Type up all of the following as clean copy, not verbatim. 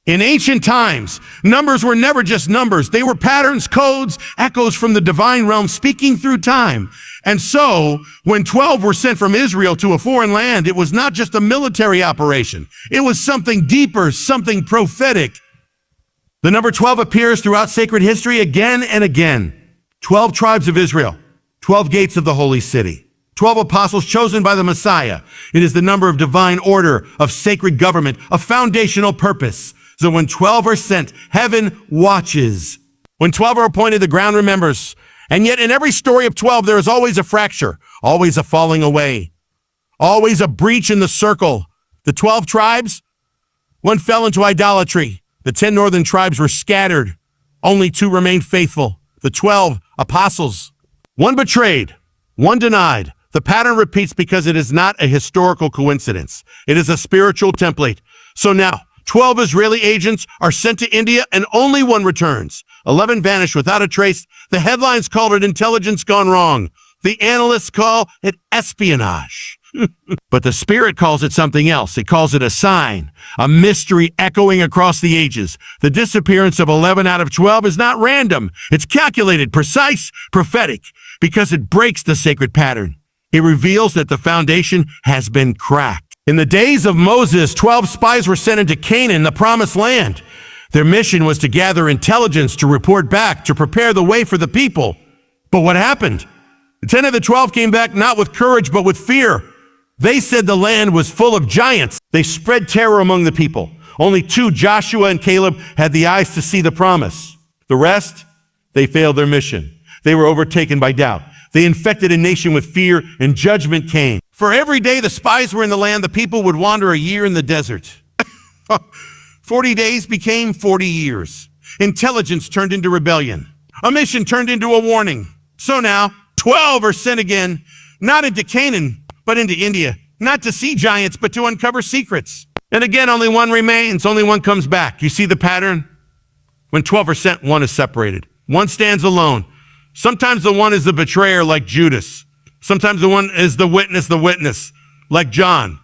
In ancient times, numbers were never just numbers. They were patterns, codes, echoes from the divine realm speaking through time. And so, when 12 were sent from Israel to a foreign land, it was not just a military operation. It was something deeper, something prophetic. The number 12 appears throughout sacred history again and again. 12 tribes of Israel, 12 gates of the holy city, 12 apostles chosen by the Messiah. It is the number of divine order, of sacred government, of foundational purpose. So when 12 are sent, heaven watches. When 12 are appointed, the ground remembers. And yet in every story of 12, there is always a fracture, always a falling away, always a breach in the circle. The 12 tribes, one fell into idolatry. The 10 northern tribes were scattered. Only 2 remained faithful. The 12 apostles, one betrayed, one denied. The pattern repeats because it is not a historical coincidence. It is a spiritual template. So now, 12 Israeli agents are sent to India and only 1 returns. 11 vanished without a trace. The headlines called it intelligence gone wrong. The analysts call it espionage. But the Spirit calls it something else. It calls it a sign, a mystery echoing across the ages. The disappearance of 11 out of 12 is not random. It's calculated, precise, prophetic, because it breaks the sacred pattern. It reveals that the foundation has been cracked. In the days of Moses, 12 spies were sent into Canaan, the promised land. Their mission was to gather intelligence, to report back, to prepare the way for the people. But what happened? 10 of the 12 came back not with courage, but with fear. They said the land was full of giants. They spread terror among the people. Only 2, Joshua and Caleb, had the eyes to see the promise. The rest, they failed their mission. They were overtaken by doubt. They infected a nation with fear, and judgment came. For every day the spies were in the land, the people would wander a year in the desert. 40 days became 40 years. Intelligence turned into rebellion. A mission turned into a warning. So now, 12 are sent again, not into Canaan, but into India. Not to see giants, but to uncover secrets. And again, only 1 remains. Only 1 comes back. You see the pattern? When 12 are sent, 1 is separated. 1 stands alone. Sometimes the 1 is the betrayer, like Judas. Sometimes the 1 is the witness, like John.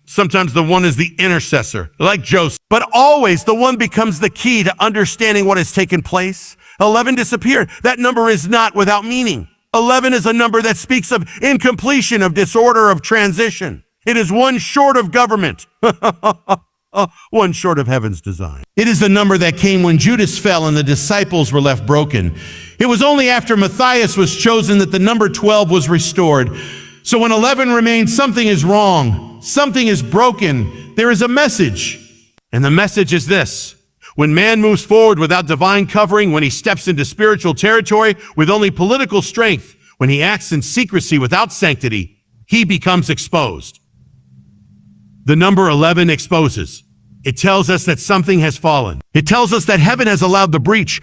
Sometimes the 1 is the intercessor, like Joseph. But always the 1 becomes the key to understanding what has taken place. 11 disappeared. That number is not without meaning. 11 is a number that speaks of incompletion, of disorder, of transition. It is 1 short of government. 1 short of heaven's design. It is the number that came when Judas fell and the disciples were left broken. It was only after Matthias was chosen that the number 12 was restored. So when 11 remains, something is wrong. Something is broken. There is a message. And the message is this. When man moves forward without divine covering, when he steps into spiritual territory with only political strength, when he acts in secrecy without sanctity, he becomes exposed. The number 11 exposes. It tells us that something has fallen. It tells us that heaven has allowed the breach.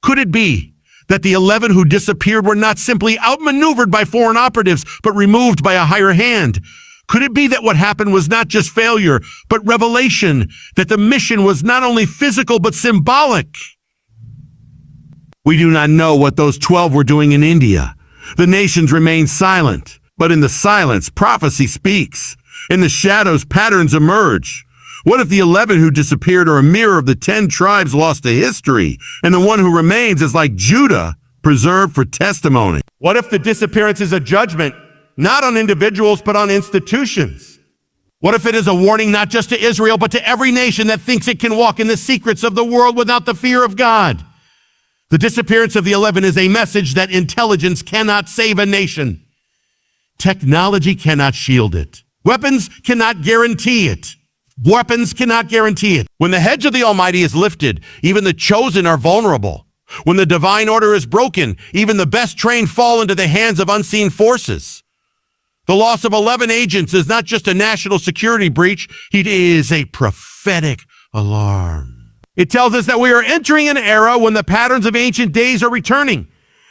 Could it be that the 11 who disappeared were not simply outmaneuvered by foreign operatives, but removed by a higher hand? Could it be that what happened was not just failure, but revelation, that the mission was not only physical, but symbolic? We do not know what those 12 were doing in India. The nations remain silent, but in the silence, prophecy speaks. In the shadows, patterns emerge. What if the 11 who disappeared are a mirror of the 10 tribes lost to history, and the 1 who remains is like Judah, preserved for testimony? What if the disappearance is a judgment, not on individuals, but on institutions? What if it is a warning not just to Israel, but to every nation that thinks it can walk in the secrets of the world without the fear of God? The disappearance of the 11 is a message that intelligence cannot save a nation. Technology cannot shield it. Weapons cannot guarantee it. Weapons cannot guarantee it. When the hedge of the Almighty is lifted, even the chosen are vulnerable. When the divine order is broken, even the best trained fall into the hands of unseen forces. The loss of 11 agents is not just a national security breach, it is a prophetic alarm. It tells us that we are entering an era when the patterns of ancient days are returning.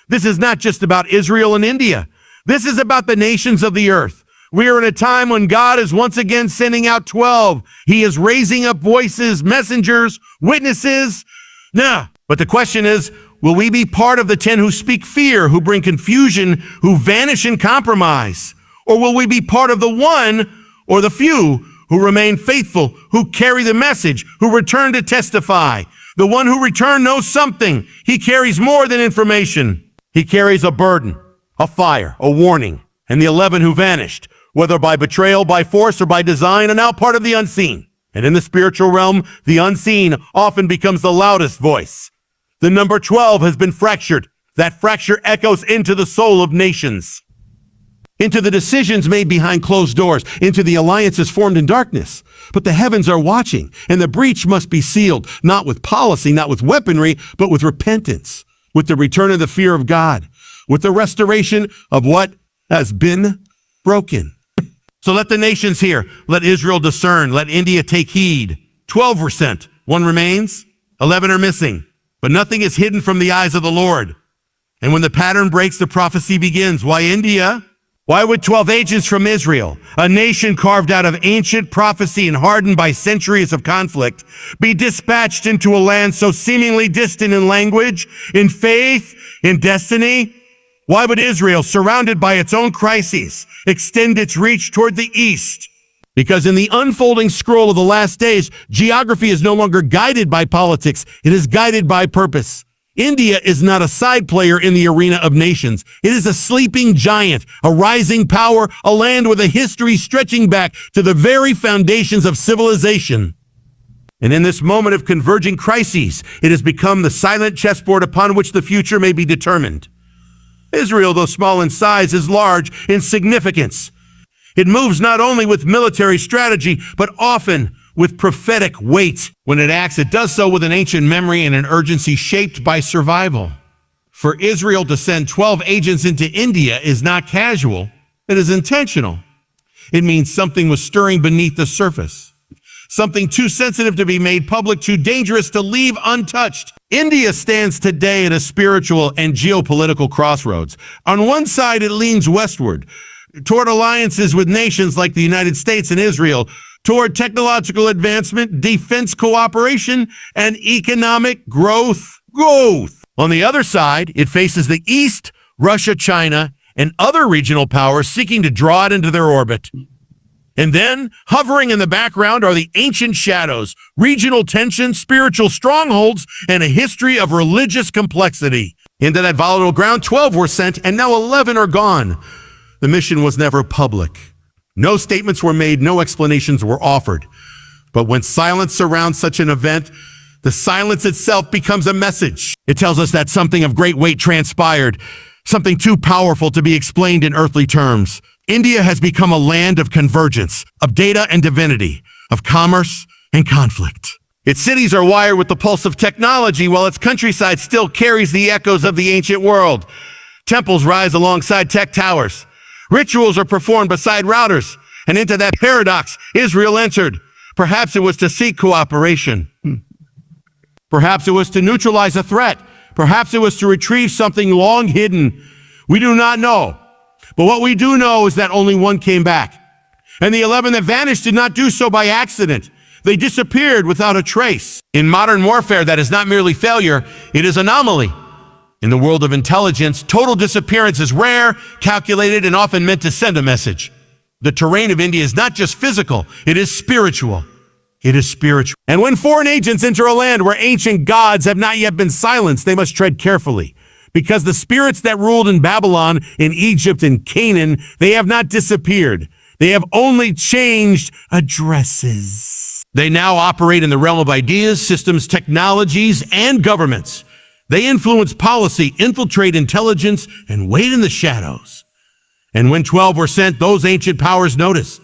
This is not just about Israel and India. This is about the nations of the earth. We are in a time when God is once again sending out 12. He is raising up voices, messengers, witnesses. But the question is, will we be part of the 10 who speak fear, who bring confusion, who vanish in compromise? Or will we be part of the 1 or the few who remain faithful, who carry the message, who return to testify. The one who returned knows something. He carries more than information. He carries a burden, a fire, a warning. And the 11 who vanished, whether by betrayal, by force, or by design, are now part of the unseen. And in the spiritual realm, the unseen often becomes the loudest voice. The number 12 has been fractured. That fracture echoes into the soul of nations, into the decisions made behind closed doors, into the alliances formed in darkness. But the heavens are watching, and the breach must be sealed, not with policy, not with weaponry, but with repentance, with the return of the fear of God, with the restoration of what has been broken. So let the nations hear, let Israel discern, let India take heed. 12 were sent, 1 remains, 11 are missing, but nothing is hidden from the eyes of the Lord. And when the pattern breaks, the prophecy begins. Why India? Why would 12 agents from Israel, a nation carved out of ancient prophecy and hardened by centuries of conflict, be dispatched into a land so seemingly distant in language, in faith, in destiny? Why would Israel, surrounded by its own crises, extend its reach toward the east? Because in the unfolding scroll of the last days, geography is no longer guided by politics. It is guided by purpose. India is not a side player in the arena of nations. It is a sleeping giant, a rising power, a land with a history stretching back to the very foundations of civilization. And in this moment of converging crises, it has become the silent chessboard upon which the future may be determined. Israel, though small in size, is large in significance. It moves not only with military strategy, but often with prophetic weight. When it acts, it does so with an ancient memory and an urgency shaped by survival. For Israel to send 12 agents into India is not casual. It is intentional. It means something was stirring beneath the surface. Something too sensitive to be made public, too dangerous to leave untouched. India stands today at a spiritual and geopolitical crossroads. On one side, it leans westward, toward alliances with nations like the United States and Israel, toward technological advancement, defense cooperation, and economic growth. On the other side, it faces the East, Russia, China, and other regional powers seeking to draw it into their orbit. And then, hovering in the background are the ancient shadows, regional tensions, spiritual strongholds, and a history of religious complexity. Into that volatile ground, 12 were sent, and now 11 are gone. The mission was never public. No statements were made, no explanations were offered. But when silence surrounds such an event, the silence itself becomes a message. It tells us that something of great weight transpired, something too powerful to be explained in earthly terms. India has become a land of convergence, of data and divinity, of commerce and conflict. Its cities are wired with the pulse of technology, while its countryside still carries the echoes of the ancient world. Temples rise alongside tech towers. Rituals are performed beside routers. And into that paradox, Israel entered. Perhaps it was to seek cooperation. Perhaps it was to neutralize a threat. Perhaps it was to retrieve something long hidden. We do not know. But what we do know is that only 1 came back. And the 11 that vanished did not do so by accident. They disappeared without a trace. In modern warfare, that is not merely failure, it is anomaly. In the world of intelligence, total disappearance is rare, calculated, and often meant to send a message. The terrain of India is not just physical, it is spiritual. It is spiritual. And when foreign agents enter a land where ancient gods have not yet been silenced, they must tread carefully. Because the spirits that ruled in Babylon, in Egypt, and Canaan, they have not disappeared. They have only changed addresses. They now operate in the realm of ideas, systems, technologies, and governments. They influence policy, infiltrate intelligence, and wait in the shadows. And when 12 were sent, those ancient powers noticed.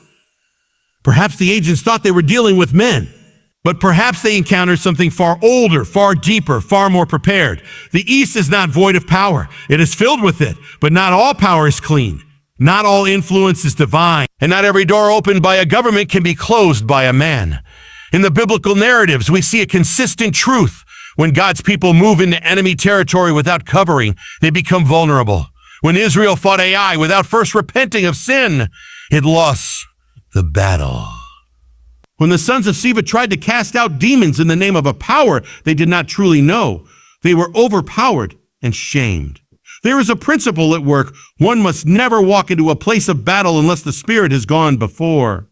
Perhaps the agents thought they were dealing with men, but perhaps they encountered something far older, far deeper, far more prepared. The East is not void of power. It is filled with it, but not all power is clean. Not all influence is divine, and not every door opened by a government can be closed by a man. In the biblical narratives, we see a consistent truth. When God's people move into enemy territory without covering, they become vulnerable. When Israel fought Ai without first repenting of sin, it lost the battle. When the sons of Sceva tried to cast out demons in the name of a power they did not truly know, they were overpowered and shamed. There is a principle at work. One must never walk into a place of battle unless the Spirit has gone before.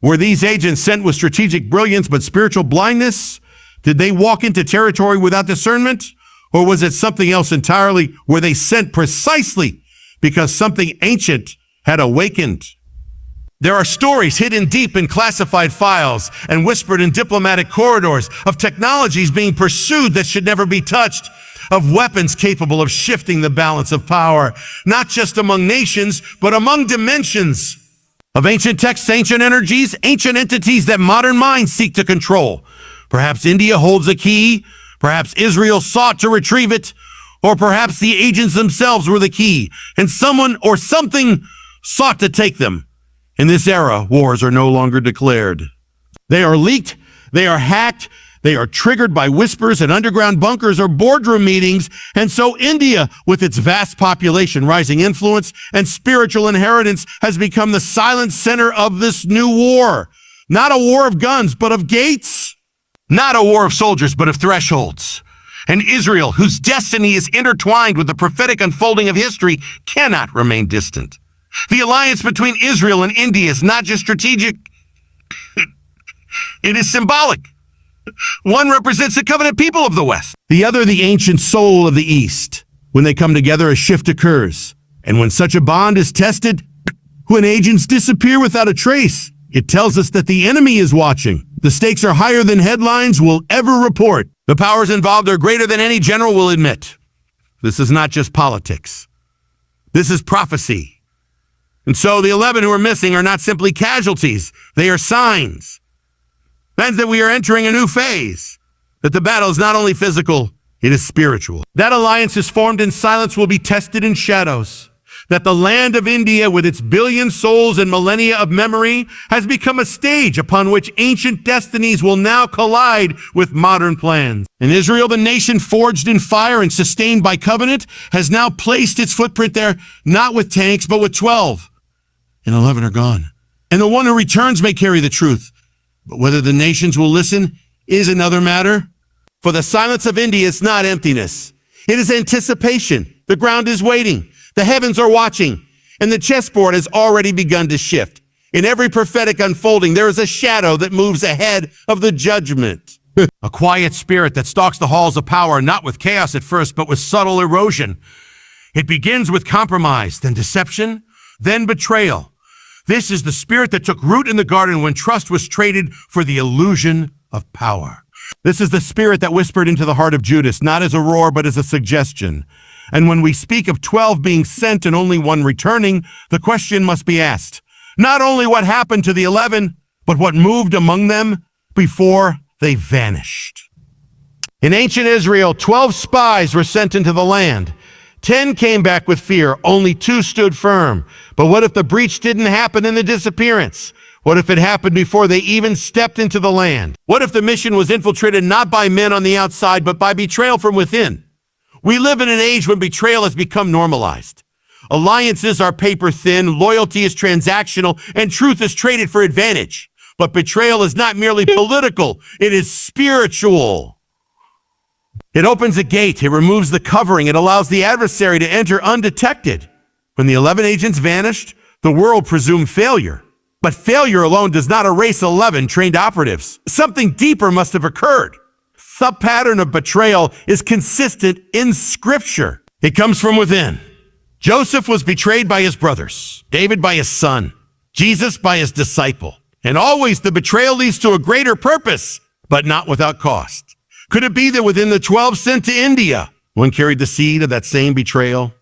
Were these agents sent with strategic brilliance but spiritual blindness? Did they walk into territory without discernment? Or was it something else entirely? Were they sent precisely because something ancient had awakened? There are stories hidden deep in classified files and whispered in diplomatic corridors of technologies being pursued that should never be touched, of weapons capable of shifting the balance of power, not just among nations, but among dimensions, of ancient texts, ancient energies, ancient entities that modern minds seek to control. Perhaps India holds a key, perhaps Israel sought to retrieve it, or perhaps the agents themselves were the key, and someone or something sought to take them. In this era, wars are no longer declared. They are leaked, they are hacked, they are triggered by whispers in underground bunkers or boardroom meetings, and so India, with its vast population, rising influence, and spiritual inheritance, has become the silent center of this new war. Not a war of guns, but of gates. Not a war of soldiers, but of thresholds. And Israel, whose destiny is intertwined with the prophetic unfolding of history, cannot remain distant. The alliance between Israel and India is not just strategic, it is symbolic. One represents the covenant people of the West, the other the ancient soul of the East. When they come together, a shift occurs. And when such a bond is tested, when agents disappear without a trace, it tells us that the enemy is watching. The stakes are higher than headlines will ever report. The powers involved are greater than any general will admit. This is not just politics. This is prophecy. And so the 11 who are missing are not simply casualties. They are signs. Signs that we are entering a new phase. That the battle is not only physical, it is spiritual. That alliance is formed in silence will be tested in shadows. That the land of India, with its billion souls and millennia of memory, has become a stage upon which ancient destinies will now collide with modern plans. And Israel, the nation forged in fire and sustained by covenant, has now placed its footprint there, not with tanks, but with 12. And 11 are gone. And the one who returns may carry the truth. But whether the nations will listen is another matter. For the silence of India is not emptiness. It is anticipation. The ground is waiting. The heavens are watching. And the chessboard has already begun to shift. In every prophetic unfolding, there is a shadow that moves ahead of the judgment. A quiet spirit that stalks the halls of power, not with chaos at first, but with subtle erosion. It begins with compromise, then deception, then betrayal. This is the spirit that took root in the garden when trust was traded for the illusion of power. This is the spirit that whispered into the heart of Judas, not as a roar, but as a suggestion. And when we speak of 12 being sent and only one returning, the question must be asked, not only what happened to the 11, but what moved among them before they vanished. In ancient Israel, 12 spies were sent into the land. 10 came back with fear, only 2 stood firm. But what if the breach didn't happen in the disappearance? What if it happened before they even stepped into the land? What if the mission was infiltrated not by men on the outside, but by betrayal from within? We live in an age when betrayal has become normalized. Alliances are paper thin, loyalty is transactional, and truth is traded for advantage. But betrayal is not merely political, it is spiritual. It opens a gate, it removes the covering, it allows the adversary to enter undetected. When the 11 agents vanished, the world presumed failure. But failure alone does not erase 11 trained operatives. Something deeper must have occurred. The pattern of betrayal is consistent in Scripture. It comes from within. Joseph was betrayed by his brothers, David by his son, Jesus by his disciple. And always the betrayal leads to a greater purpose, but not without cost. Could it be that within the 12 sent to India, one carried the seed of that same betrayal?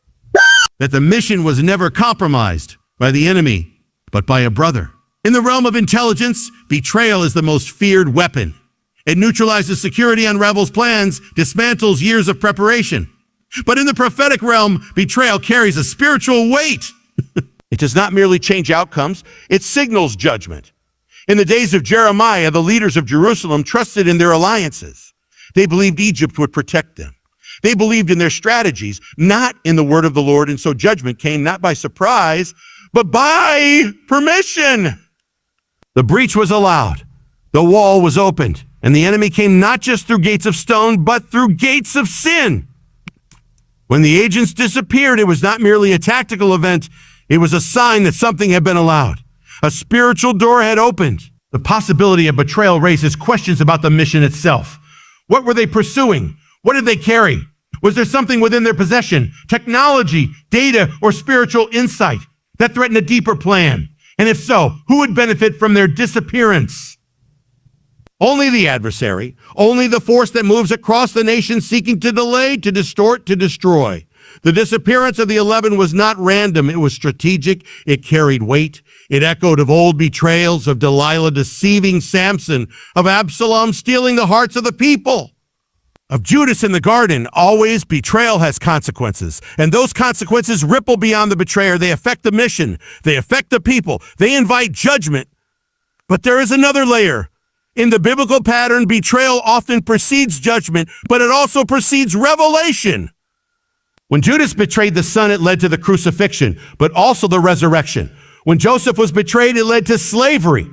That the mission was never compromised by the enemy, but by a brother. In the realm of intelligence, betrayal is the most feared weapon. It neutralizes security, unravels plans, dismantles years of preparation. But in the prophetic realm, betrayal carries a spiritual weight. It does not merely change outcomes, it signals judgment. In the days of Jeremiah, the leaders of Jerusalem trusted in their alliances. They believed Egypt would protect them. They believed in their strategies, not in the word of the Lord, and so judgment came not by surprise, but by permission. The breach was allowed. The wall was opened, and the enemy came not just through gates of stone, but through gates of sin. When the agents disappeared, it was not merely a tactical event. It was a sign that something had been allowed. A spiritual door had opened. The possibility of betrayal raises questions about the mission itself. What were they pursuing? What did they carry? Was there something within their possession, technology, data, or spiritual insight that threatened a deeper plan? And if so, who would benefit from their disappearance? Only the adversary, only the force that moves across the nation seeking to delay, to distort, to destroy. The disappearance of the 11 was not random. It was strategic. It carried weight. It echoed of old betrayals, of Delilah deceiving Samson, of Absalom stealing the hearts of the people, of Judas in the garden. Always betrayal has consequences, and those consequences ripple beyond the betrayer. They affect the mission. They affect the people. They invite judgment. But there is another layer. In the biblical pattern, betrayal often precedes judgment, but it also precedes revelation. When Judas betrayed the Son, it led to the crucifixion, but also the resurrection. When Joseph was betrayed, it led to slavery,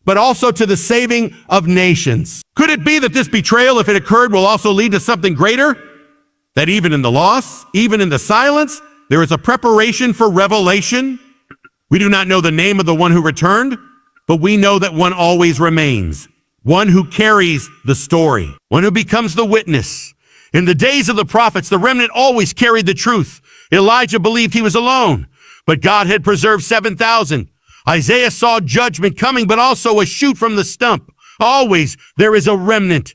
but also to the saving of nations. Could it be that this betrayal, if it occurred, will also lead to something greater? That even in the loss, even in the silence, there is a preparation for revelation? We do not know the name of the one who returned, but we know that one always remains, one who carries the story, one who becomes the witness. In the days of the prophets, the remnant always carried the truth. Elijah believed he was alone, but God had preserved 7,000. Isaiah saw judgment coming, but also a shoot from the stump. Always there is a remnant.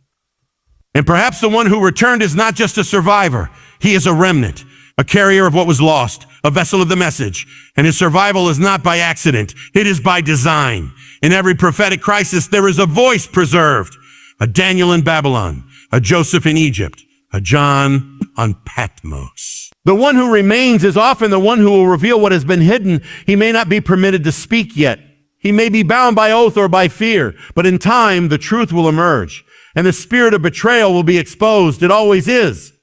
And perhaps the one who returned is not just a survivor. He is a remnant, a carrier of what was lost, a vessel of the message. And his survival is not by accident. It is by design. In every prophetic crisis, there is a voice preserved. A Daniel in Babylon, a Joseph in Egypt, a John on Patmos. The one who remains is often the one who will reveal what has been hidden. He may not be permitted to speak yet. He may be bound by oath or by fear, but in time, the truth will emerge, and the spirit of betrayal will be exposed. It always is.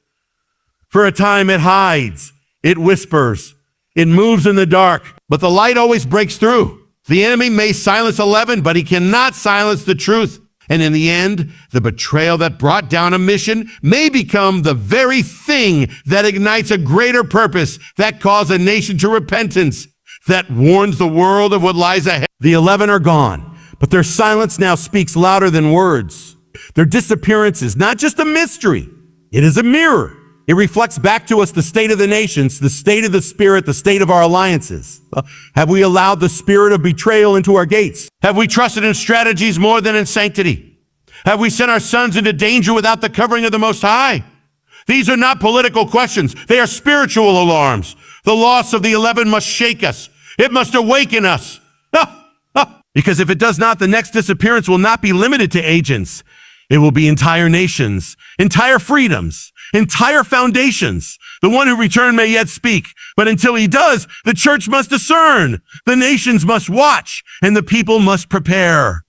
For a time, it hides, it whispers, it moves in the dark, but the light always breaks through. The enemy may silence 11, but he cannot silence the truth. And in the end, the betrayal that brought down a mission may become the very thing that ignites a greater purpose, that calls a nation to repentance, that warns the world of what lies ahead. The 11 are gone, but their silence now speaks louder than words. Their disappearance is not just a mystery, it is a mirror. It reflects back to us the state of the nations, the state of the spirit, the state of our alliances. Have we allowed the spirit of betrayal into our gates? Have we trusted in strategies more than in sanctity? Have we sent our sons into danger without the covering of the Most High? These are not political questions. They are spiritual alarms. The loss of the 11 must shake us. It must awaken us. Because if it does not, the next disappearance will not be limited to agents. It will be entire nations, entire freedoms, entire foundations. The one who returned may yet speak, but until he does, the church must discern, the nations must watch, and the people must prepare.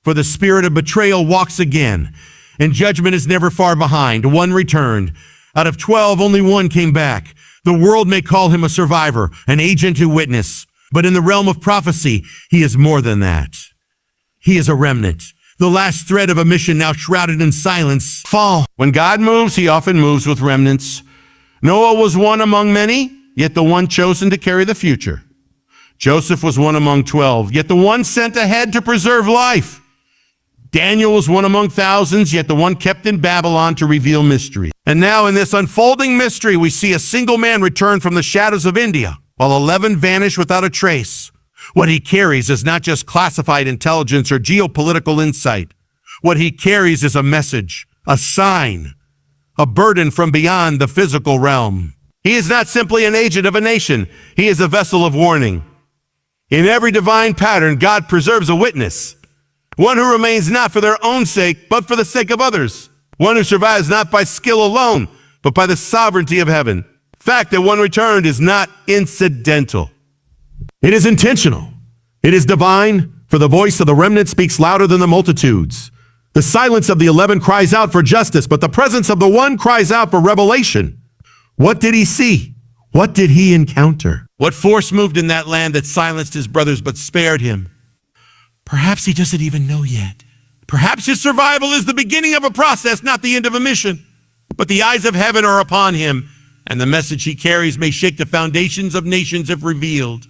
For the spirit of betrayal walks again, and judgment is never far behind. One returned. Out of 12, only one came back. The world may call him a survivor, an agent who witnessed, but in the realm of prophecy, he is more than that. He is a remnant. The last thread of a mission now shrouded in silence. Fall. When God moves, he often moves with remnants. Noah was one among many, yet the one chosen to carry the future. Joseph was one among 12, yet the one sent ahead to preserve life. Daniel was one among thousands, yet the one kept in Babylon to reveal mystery. And now in this unfolding mystery, we see a single man return from the shadows of India, while 11 vanish without a trace. What he carries is not just classified intelligence or geopolitical insight. What he carries is a message, a sign, a burden from beyond the physical realm. He is not simply an agent of a nation. He is a vessel of warning. In every divine pattern, God preserves a witness, one who remains not for their own sake, but for the sake of others, one who survives not by skill alone, but by the sovereignty of heaven. The fact that one returned is not incidental. It is intentional. It is divine, for the voice of the remnant speaks louder than the multitudes. The silence of the 11 cries out for justice, but the presence of the one cries out for revelation. What did he see? What did he encounter? What force moved in that land that silenced his brothers but spared him? Perhaps he doesn't even know yet. Perhaps his survival is the beginning of a process, not the end of a mission. But the eyes of heaven are upon him, and the message he carries may shake the foundations of nations if revealed.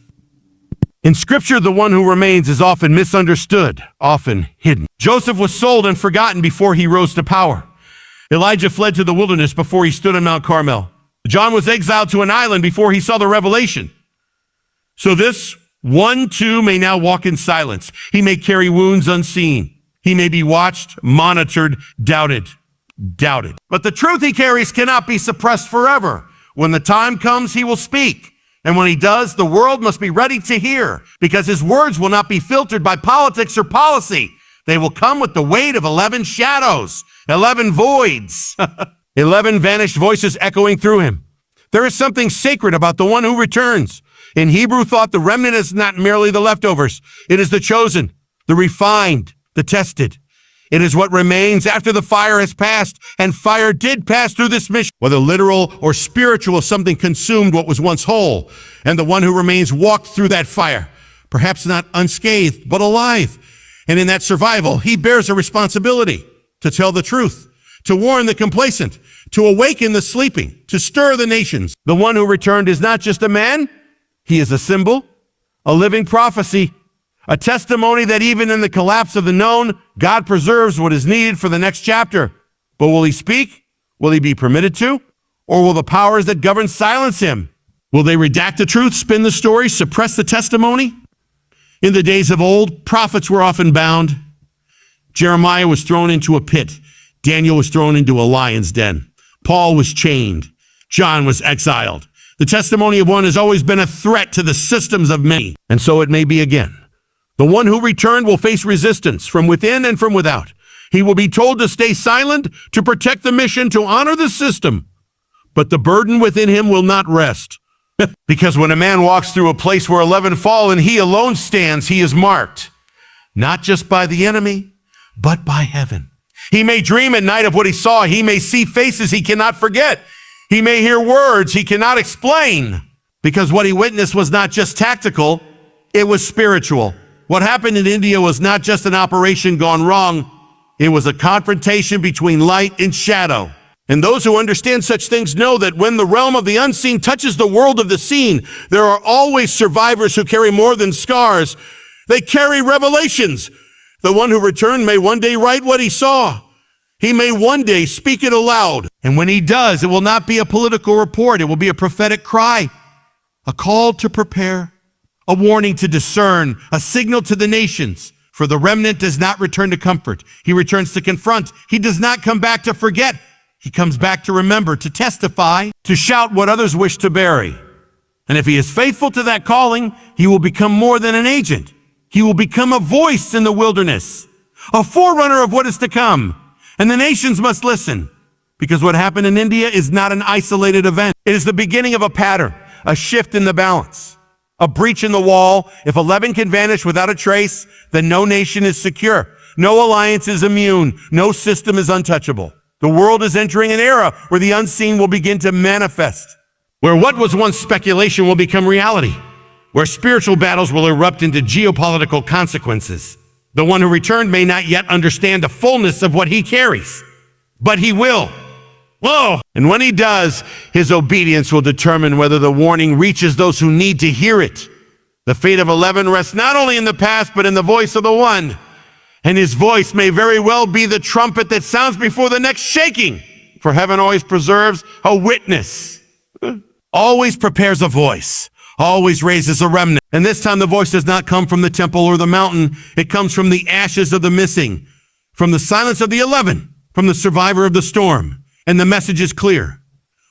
In Scripture, the one who remains is often misunderstood, often hidden. Joseph was sold and forgotten before he rose to power. Elijah fled to the wilderness before he stood on Mount Carmel. John was exiled to an island before he saw the revelation. So this one too may now walk in silence. He may carry wounds unseen. He may be watched, monitored, doubted. But the truth he carries cannot be suppressed forever. When the time comes, he will speak. And when he does, the world must be ready to hear, because his words will not be filtered by politics or policy. They will come with the weight of 11 shadows, 11 voids, 11 vanished voices echoing through him. There is something sacred about the one who returns. In Hebrew thought, the remnant is not merely the leftovers. It is the chosen, the refined, the tested. It is what remains after the fire has passed, and fire did pass through this mission. Whether literal or spiritual, something consumed what was once whole, and the one who remains walked through that fire, perhaps not unscathed, but alive. And in that survival, he bears a responsibility to tell the truth, to warn the complacent, to awaken the sleeping, to stir the nations. The one who returned is not just a man, he is a symbol, a living prophecy, a testimony that even in the collapse of the known, God preserves what is needed for the next chapter. But will he speak? Will he be permitted to? Or will the powers that govern silence him? Will they redact the truth, spin the story, suppress the testimony? In the days of old, prophets were often bound. Jeremiah was thrown into a pit. Daniel was thrown into a lion's den. Paul was chained. John was exiled. The testimony of one has always been a threat to the systems of many. And so it may be again. The one who returned will face resistance from within and from without. He will be told to stay silent, to protect the mission, to honor the system. But the burden within him will not rest. Because when a man walks through a place where 11 fall and he alone stands, he is marked, not just by the enemy, but by heaven. He may dream at night of what he saw. He may see faces he cannot forget. He may hear words he cannot explain. Because what he witnessed was not just tactical, it was spiritual. What happened in India was not just an operation gone wrong. It was a confrontation between light and shadow. And those who understand such things know that when the realm of the unseen touches the world of the seen, there are always survivors who carry more than scars. They carry revelations. The one who returned may one day write what he saw. He may one day speak it aloud. And when he does, it will not be a political report. It will be a prophetic cry, a call to prepare, a warning to discern, a signal to the nations. For the remnant does not return to comfort. He returns to confront. He does not come back to forget. He comes back to remember, to testify, to shout what others wish to bury. And if he is faithful to that calling, he will become more than an agent. He will become a voice in the wilderness, a forerunner of what is to come. And the nations must listen, because what happened in India is not an isolated event. It is the beginning of a pattern, a shift in the balance, a breach in the wall. If 11 can vanish without a trace, then no nation is secure. No alliance is immune. No system is untouchable. The world is entering an era where the unseen will begin to manifest, where what was once speculation will become reality, where spiritual battles will erupt into geopolitical consequences. The one who returned may not yet understand the fullness of what he carries, but he will. Whoa! And when he does, his obedience will determine whether the warning reaches those who need to hear it. The fate of 11 rests not only in the past, but in the voice of the one. And his voice may very well be the trumpet that sounds before the next shaking. For heaven always preserves a witness, always prepares a voice, always raises a remnant. And this time the voice does not come from the temple or the mountain. It comes from the ashes of the missing, from the silence of the 11, from the survivor of the storm. And the message is clear.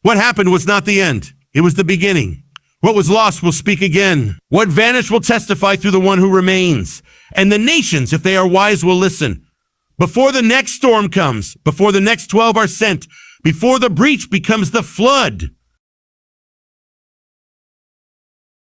What happened was not the end. It was the beginning. What was lost will speak again. What vanished will testify through the one who remains. And the nations, if they are wise, will listen. Before the next storm comes, before the next 12 are sent, before the breach becomes the flood,